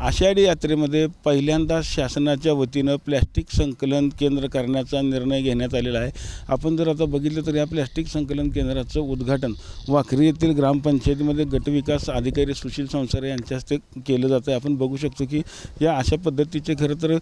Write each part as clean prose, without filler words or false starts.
आषाढी यात्रेमध्ये पहिल्यांदा शासनाच्या वतीनं प्लॅस्टिक संकलन केंद्र करण्याचा निर्णय घेण्यात आलेला आहे। आपण जर आता बघितलं तर या प्लॅस्टिक संकलन केंद्राचं उद्घाटन वाखरी येथील ग्रामपंचायतीमध्ये गटविकास अधिकारी सुशील संसारे यांच्या हस्ते केलं जातं आहे। आपण बघू शकतो की या अशा पद्धतीचे खरं तर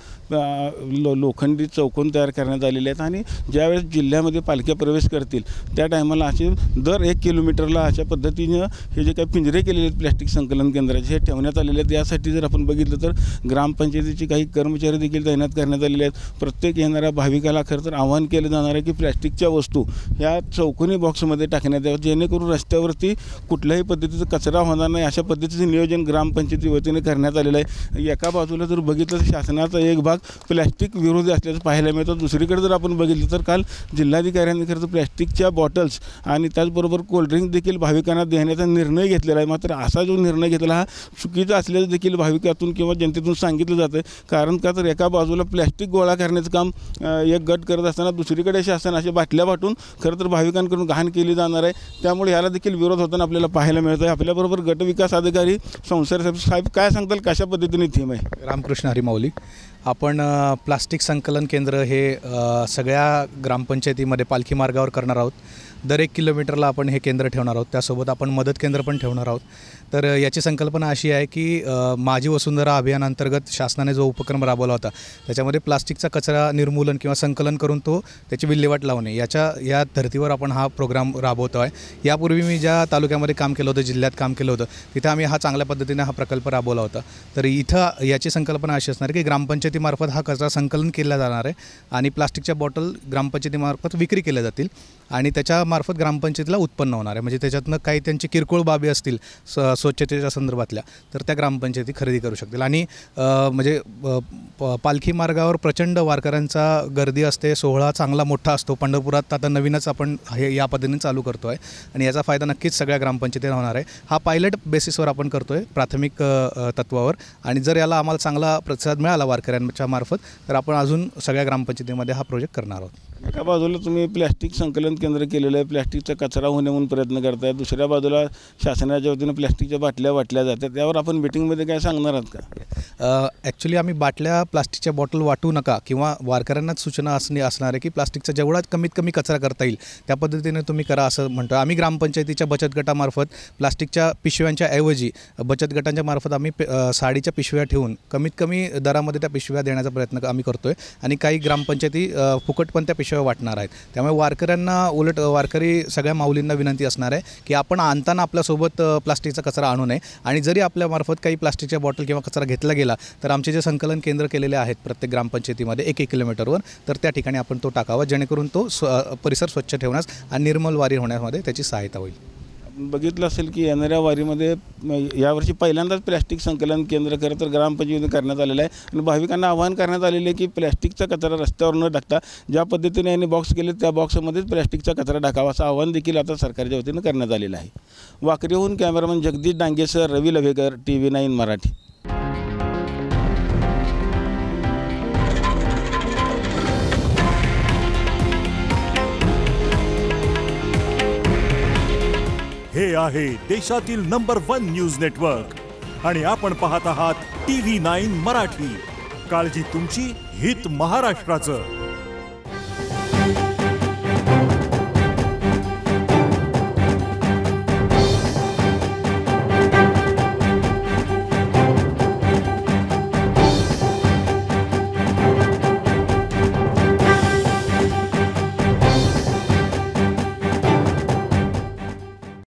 लोखंडी चौकोन तयार करण्यात आलेले आहेत आणि ज्यावेळेस जिल्ह्यामध्ये पालख्या प्रवेश करतील त्या टायमाला असे दर 1 किलोमीटरला अशा पद्धतीनं हे जे काही पिंजरे केलेले आहेत प्लॅस्टिक संकलन केंद्राचे हे ठेवण्यात आलेले आहेत। यासाठी जर आपण बघितलं तर ग्रामपंचायतीचे काही कर्मचारी देखील तैनात करण्यात आलेले आहेत। प्रत्येक येणाऱ्या भाविकाला खरं तर आवाहन केलं जाणार आहे की प्लॅस्टिकच्या वस्तू ह्या चौकोनी बॉक्समध्ये टाकण्यात याव्यात, जेणेकरून रस्त्यावरती कुठल्याही पद्धतीचा कचरा होणार नाही अशा पद्धतीचं नियोजन ग्रामपंचायती वतीने करण्यात आलेलं आहे। एका बाजूला जर बघितलं तर शासनाचा एक भाग प्लॅस्टिक विरोधी असल्याचं पाहायला मिळतं, दुसरीकडे जर आपण बघितलं तर काल जिल्हाधिकाऱ्यांनी खरं तर प्लॅस्टिकच्या बॉटल्स आणि त्याचबरोबर कोल्ड्रिंक देखील भाविकांना देण्याचा निर्णय घेतलेला आहे। मात्र असा जो निर्णय घेतला हा चुकीचा असल्याचं देखील भाविकातून किंवा जनतेतून सांगितलं जातं। कारण का तर एका बाजूला प्लॅस्टिक गोळा करण्याचं काम एक गट करत असताना दुसरीकडे शासन अशा बाटल्या वाटून खरं तर भाविकांकडून घाण केली जाणार आहे, त्यामुळे याला देखील विरोध होताना आपल्याला पाहायला मिळत आहे। आपल्याबरोबर गटविकास अधिकारी संसारे साहेब काय सांगताल, कशा पद्धतीने थीम आहे? रामकृष्ण हरी माऊली। आपण प्लास्टिक संकलन केंद्र हे सगळ्या ग्रामपंचायतीमध्ये पालखी मार्गावर करणार आहोत। दर 1 किलोमीटरला आपण हे केंद्र ठेवणार आहोत, त्यासोबत आपण मदत केंद्र पण ठेवणार आहोत। तर याची संकल्पना अशी आहे की माझी वसुंधरा अभियानांतर्गत शासनाने जो उपक्रम राबवला होता त्याच्यामध्ये प्लास्टिकचा कचरा निर्मूलन किंवा संकलन करून त्याची विल्हेवाट लावणे या धर्तीवर आपण हा प्रोग्राम राबवतो आहे। यापूर्वी मी ज्या तालुक्यामध्ये काम केलं होतं, जिल्ह्यात काम केलं होतं, तिथं आम्ही हा चांगल्या पद्धतीने हा प्रकल्प राबवला होता। तर इथं याची संकल्पना अशी असणार की ग्रामपंचायतीमार्फत हा कचरा संकलन केला जाणार आहे आणि प्लास्टिकच्या बॉटल ग्रामपंचायतीमार्फत विक्री केल्या जातील आणि त्याच्यामार्फत ग्रामपंचायतीला उत्पन्न होणार आहे। म्हणजे त्याच्यातनं काही त्यांची किरकोळ बाबी असतील स्वच्छतेच्या संदर्भातल्या तर त्या ग्रामपंचायती खरेदी करू शकतील। आणि म्हणजे पालखी मार्गावर प्रचंड वारकऱ्यांचा गर्दी असते, सोहळा चांगला मोठा असतो। पंढरपुरात आता नवीनच आपण हे या पद्धतीने चालू करतो आहे आणि याचा फायदा नक्कीच सगळ्या ग्रामपंचायतीला होणार आहे। हा पायलट बेसिसवर आपण करतो आहे, प्राथमिक तत्वावर, आणि जर याला आम्हाला चांगला प्रतिसाद मिळाला वारकऱ्यांच्या मार्फत तर आपण अजून सगळ्या ग्रामपंचायतीमध्ये हा प्रोजेक्ट करणार आहोत। एका बाजूला तुम्ही प्लॅस्टिक संकलन केंद्र केलेलं आहे, प्लॅस्टिकचा कचरा होणे म्हणून प्रयत्न करताय, दुसऱ्या बाजूला शासनाच्या वतीनं प्लॅस्टिकच्या बाटल्या वाटल्या जातात, त्यावर आपण मीटिंगमध्ये काय सांगणार आहात का? ॲक्च्युली आम्ही बाटल्या प्लास्टिकच्या बॉटल वाटू नका किंवा वारकऱ्यांनाच सूचना असणार आहे की प्लास्टिकचा जेवढा कमीत कमी कचरा करता येईल त्या पद्धतीने तुम्ही करा असं म्हणतो। आम्ही ग्रामपंचायतीच्या बचत गटामार्फत प्लास्टिकच्या पिशव्यांच्या ऐवजी बचत गटांच्या मार्फत आम्ही साडीच्या पिशव्या ठेवून कमीत कमी दरामध्ये त्या पिशव्या देण्याचा प्रयत्न आम्ही करतो आहे आणि काही ग्रामपंचायती फुकट पण त्या पिशव्या वाटणार आहेत। त्यामुळे वारकऱ्यांना उलट वारकरी सगळ्या माऊलींना विनंती असणार आहे की आपण आणताना आपल्यासोबत प्लास्टिकचा कचरा आणू नये आणि जरी आपल्यामार्फत काही प्लास्टिकच्या बॉटल किंवा कचरा घेतला गेला तर आमचे जे संकलन केंद्र केलेले आहेत प्रत्येक ग्रामपंचायतीमध्ये 1 किलोमीटरवर तर त्या ठिकाणी आपण तो टाकावा, जेणेकरून तो परिसर स्वच्छ ठेवण्यास आणि निर्मल वारी होण्यामध्ये त्याची सहायता होईल। बघितलं असेल की येणाऱ्या वारीमध्ये यावर्षी पहिल्यांदाच प्लॅस्टिक संकलन केंद्र खरं तर ग्रामपंचायतीने करण्यात आलेलं आहे आणि भाविकांना आवाहन करण्यात आलेलं आहे की प्लॅस्टिकचा कचरा रस्त्यावर न टाकता ज्या पद्धतीने यांनी बॉक्स केले त्या बॉक्समध्येच प्लॅस्टिकचा कचरा टाकावा असं आवाहन देखील आता सरकारच्या वतीनं करण्यात आलेलं आहे। वाकरीहून कॅमेरामन जगदीश डांगेसर, रवी लवेकर, TV9 मराठी। हे आहे देशातील नंबर 1 न्यूज नेटवर्क आणि आपण पाहत आहात TV9 मराठी। काळजी तुमची, हित महाराष्ट्राचं।